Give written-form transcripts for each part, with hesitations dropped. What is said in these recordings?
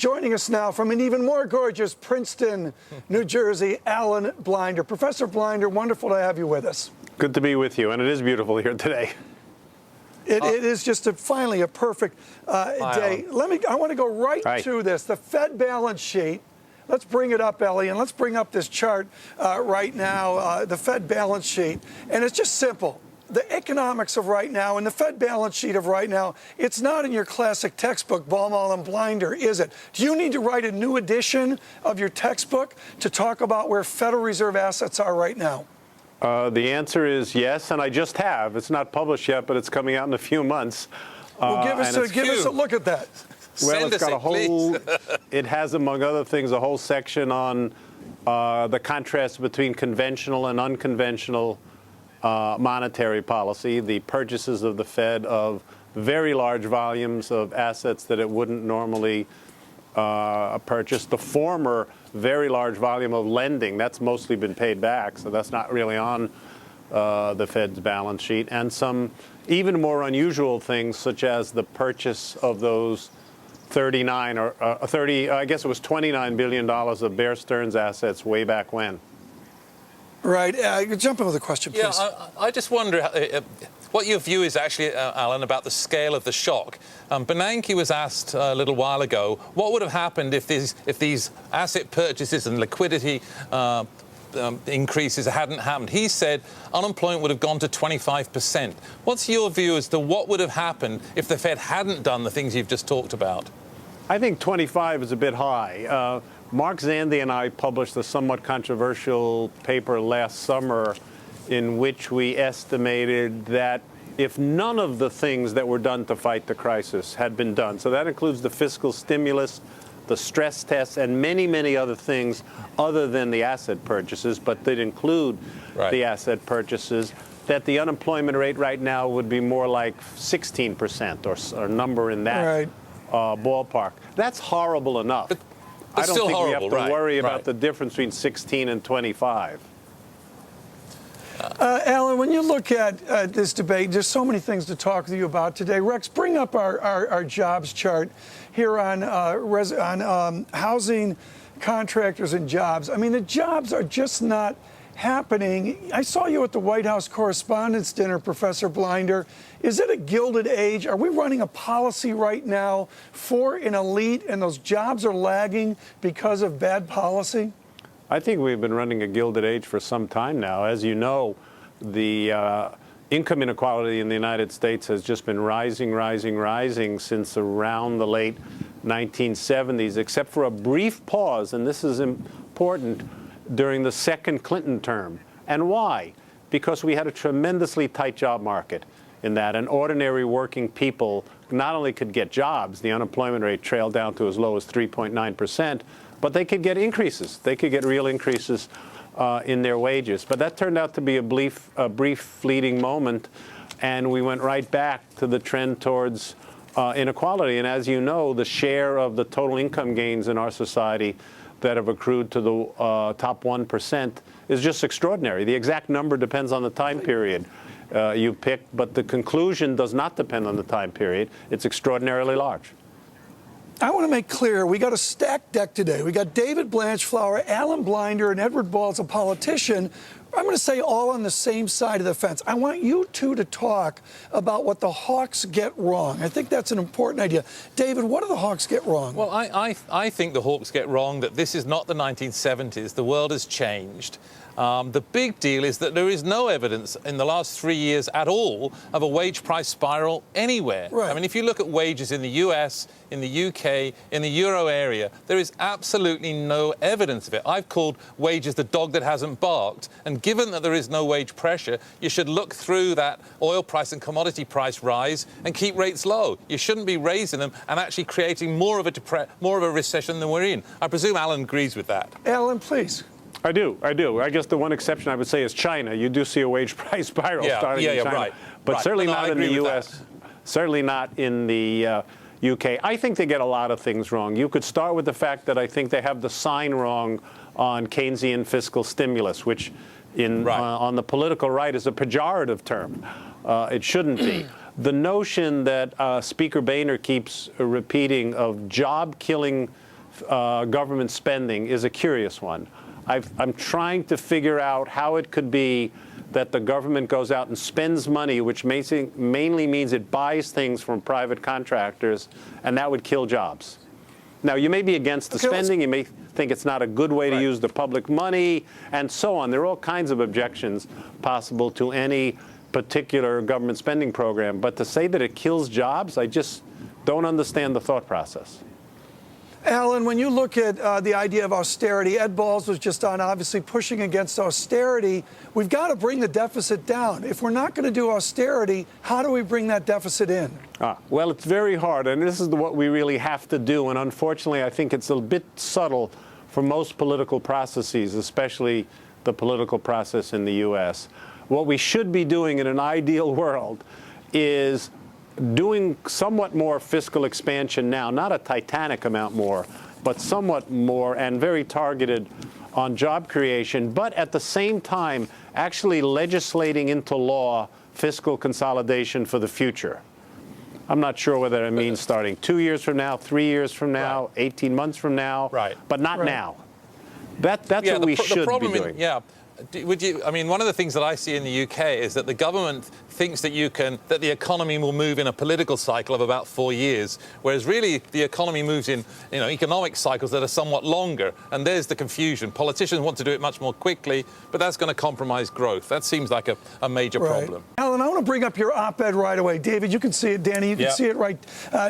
Joining us now from an even more gorgeous Princeton, New Jersey, Alan Blinder. Professor Blinder, wonderful to have you with us. Good to be with you, and it is beautiful here today. It is just finally a perfect day. I want to go right to this, the Fed balance sheet. Let's bring it up, Ellie, and let's bring up this chart right now, the Fed balance sheet. And it's just simple. The economics of right now and the Fed balance sheet of right now, it's not in your classic textbook, Baumol and Blinder, is it? Do you need to write a new edition of your textbook to talk about where Federal Reserve assets are right now? The answer is yes, and I just have. It's not published yet, but it's coming out in a few months. Well, give us a look at that. Well, it's got a whole, it has, among other things, a whole section on the contrast between conventional and unconventional monetary policy, the purchases of the Fed of very large volumes of assets that it wouldn't normally purchase. The former very large volume of lending, that's mostly been paid back, so that's not really on the Fed's balance sheet. And some even more unusual things, such as the purchase of those 39 or 30, I guess it was $29 billion of Bear Stearns assets way back when. Right. Jump in with a question, please. Yeah, I just wonder what your view is actually, Alan, about the scale of the shock. Bernanke was asked a little while ago what would have happened if these asset purchases and liquidity increases hadn't happened. He said unemployment would have gone to 25%. What's your view as to what would have happened if the Fed hadn't done the things you've just talked about? I think 25 is a bit high. Mark Zandi and I published a somewhat controversial paper last summer in which we estimated that if none of the things that were done to fight the crisis had been done, so that includes the fiscal stimulus, the stress tests, and many, many other things other than the asset purchases, but that include the asset purchases, that the unemployment rate right now would be more like 16% or a number in that ballpark. That's horrible enough. But I don't think horrible, we have to worry about the difference between 16 and 25. Alan, when you look at this debate, there's so many things to talk to you about today. Rex, bring up our jobs chart here on housing, contractors, and jobs. I mean, the jobs are just not happening. I saw you at the White House Correspondents' Dinner, Professor Blinder. Is it a gilded age? Are we running a policy right now for an elite and those jobs are lagging because of bad policy? I think we've been running a gilded age for some time now. As you know, the income inequality in the United States has just been rising since around the late 1970s, except for a brief pause, and this is important, during the second Clinton term. And why? Because we had a tremendously tight job market in that, and ordinary working people not only could get jobs, the unemployment rate trailed down to as low as 3.9%, but they could get increases. They could get real increases in their wages. But that turned out to be a brief fleeting moment, and we went right back to the trend towards inequality. And as you know, the share of the total income gains in our society that have accrued to the top 1% is just extraordinary. The exact number depends on the time period you pick, but the conclusion does not depend on the time period. It's extraordinarily large. I want to make clear, we got a stacked deck today. We got David Blanchflower, Alan Blinder, and Edward Balls, a politician. I'm going to say all on the same side of the fence. I want you two to talk about what the hawks get wrong. I think that's an important idea. David, what do the hawks get wrong? Well, I think the hawks get wrong that this is not the 1970s. The world has changed. The big deal is that there is no evidence in the last 3 years at all of a wage price spiral anywhere. Right. I mean, if you look at wages in the US, in the UK, in the Euro area, there is absolutely no evidence of it. I've called wages the dog that hasn't barked. And given that there is no wage pressure, you should look through that oil price and commodity price rise and keep rates low. You shouldn't be raising them and actually creating more of a recession than we're in. I presume Alan agrees with that. Alan, please. I do. I guess the one exception I would say is China. You do see a wage price spiral starting in China. But certainly not in the U.S., certainly not in the UK. I think they get a lot of things wrong. You could start with the fact that I think they have the sign wrong on Keynesian fiscal stimulus, which on the political right is a pejorative term. It shouldn't be. The notion that Speaker Boehner keeps repeating of job-killing government spending is a curious one. I'm trying to figure out how it could be that the government goes out and spends money, which mainly means it buys things from private contractors, and that would kill jobs. Now, you may be against the spending. You may think it's not a good way to use the public money, and so on. There are all kinds of objections possible to any particular government spending program. But to say that it kills jobs, I just don't understand the thought process. Alan, when you look at the idea of austerity, Ed Balls was just on obviously pushing against austerity. We've got to bring the deficit down. If we're not going to do austerity, how do we bring that deficit in? Well, it's very hard, and this is what we really have to do. And unfortunately, I think it's a bit subtle for most political processes, especially the political process in the U.S. What we should be doing in an ideal world is doing somewhat more fiscal expansion now, not a titanic amount more, but somewhat more and very targeted on job creation, but at the same time actually legislating into law fiscal consolidation for the future. I'm not sure whether it means starting 2 years from now, 3 years from now, 18 months from now, but not now. That's what we should be doing. I mean, one of the things that I see in the UK is that the government thinks that that the economy will move in a political cycle of about 4 years, whereas really the economy moves in, economic cycles that are somewhat longer. And there's the confusion. Politicians want to do it much more quickly, but that's going to compromise growth. That seems like a major problem. Alan, I want to bring up your op-ed right away. David, you can see it. Danny, you can see it right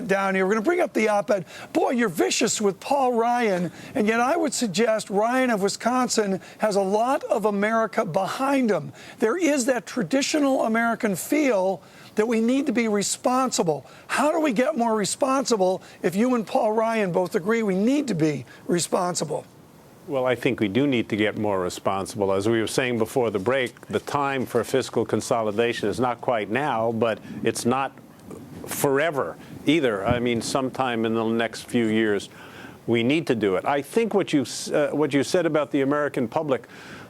down here. We're going to bring up the op-ed. Boy, you're vicious with Paul Ryan, and yet I would suggest Ryan of Wisconsin has a lot of America behind him. There is that traditional American feel that we need to be responsible. How do we get more responsible if you and Paul Ryan both agree we need to be responsible? Well, I think we do need to get more responsible. As we were saying before the break, the time for fiscal consolidation is not quite now, but it's not forever either. I mean, sometime in the next few years, we need to do it. I think what you said about the American public,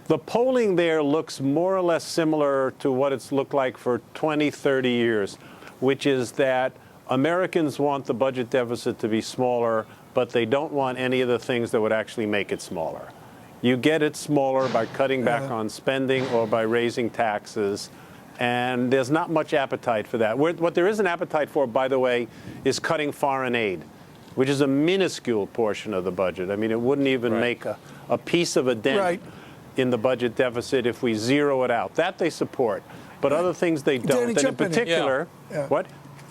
the polling there looks more or less similar to what it's looked like for 20, 30 years, which is that Americans want the budget deficit to be smaller, but they don't want any of the things that would actually make it smaller. You get it smaller by cutting back on spending or by raising taxes, and there's not much appetite for that. What there is an appetite for, by the way, is cutting foreign aid, which is a minuscule portion of the budget. I mean, it wouldn't even make a piece of a dent in the budget deficit if we zero it out. That they support, but other things they don't. Danny, and in particular,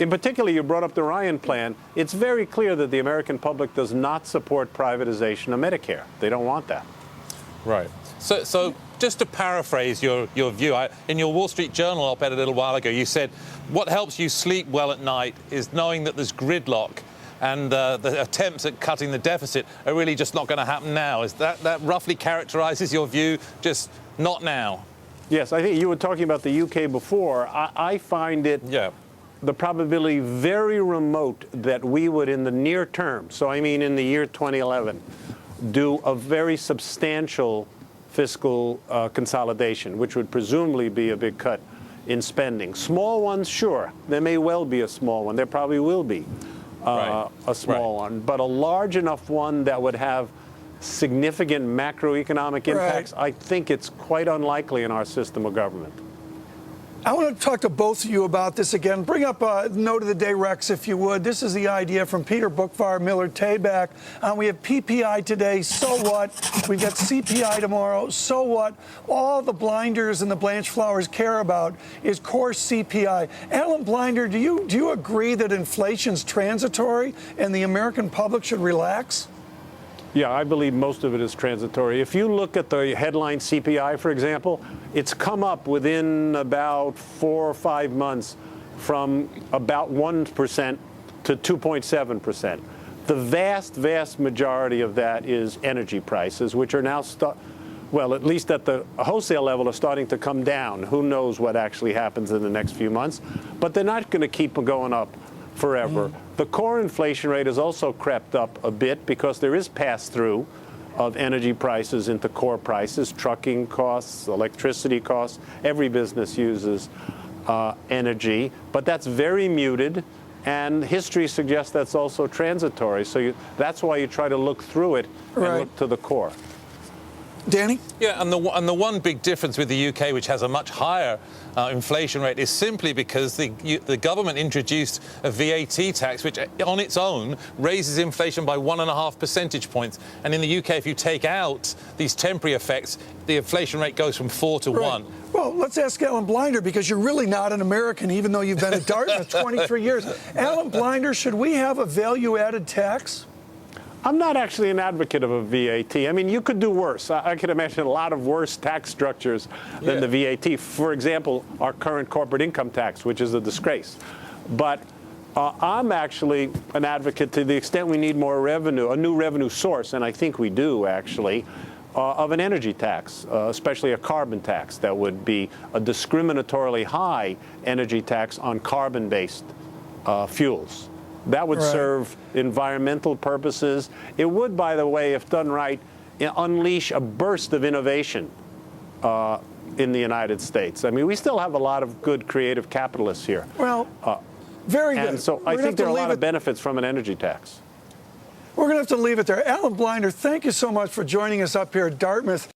In particular, you brought up the Ryan plan. It's very clear that the American public does not support privatization of Medicare. They don't want that. Right. So just to paraphrase your view, in your Wall Street Journal op-ed a little while ago, you said, what helps you sleep well at night is knowing that there's gridlock, and the attempts at cutting the deficit are really just not going to happen now. Is that roughly characterizes your view, just not now? Yes, I think you were talking about the UK before. I find it the probability very remote that we would in the near term, so I mean in the year 2011, do a very substantial fiscal consolidation, which would presumably be a big cut in spending. Small ones, sure. There may well be a small one. There probably will be a small one. But a large enough one that would have significant macroeconomic impacts, I think it's quite unlikely in our system of government. I want to talk to both of you about this again. Bring up a note of the day, Rex, if you would. This is the idea from Peter Bookfire, Millard Tabak. We have PPI today, so what? We've got CPI tomorrow, so what? All the blinders and the Blanchflowers care about is core CPI. Alan Blinder, do you agree that inflation's transitory and the American public should relax? Yeah, I believe most of it is transitory. If you look at the headline CPI, for example, it's come up within about 4 or 5 months from about 1% to 2.7%. The vast, vast majority of that is energy prices, which are now, well, at least at the wholesale level, are starting to come down. Who knows what actually happens in the next few months? But they're not going to keep going up forever. The core inflation rate has also crept up a bit because there is pass-through of energy prices into core prices, trucking costs, electricity costs. Every business uses energy, but that's very muted. And history suggests that's also transitory. So that's why you try to look through it and look to the core. Danny? Yeah, and the one big difference with the UK, which has a much higher inflation rate, is simply because the government introduced a VAT tax, which on its own raises inflation by 1.5 percentage points. And in the UK, if you take out these temporary effects, the inflation rate goes from 4 to 1. Well, let's ask Alan Blinder, because you're really not an American, even though you've been at Dartmouth 23 years. Alan Blinder, should we have a value-added tax? I'm not actually an advocate of a VAT. I mean, you could do worse. I could imagine a lot of worse tax structures than the VAT. For example, our current corporate income tax, which is a disgrace. But I'm actually an advocate, to the extent we need more revenue, a new revenue source, and I think we do actually, of an energy tax, especially a carbon tax that would be a discriminatorily high energy tax on carbon-based fuels. That would serve environmental purposes. It would, by the way, if done right, unleash a burst of innovation in the United States. I mean, we still have a lot of good creative capitalists here. Well, very good. And so I think there are a lot of benefits from an energy tax. We're going to have to leave it there. Alan Blinder, thank you so much for joining us up here at Dartmouth.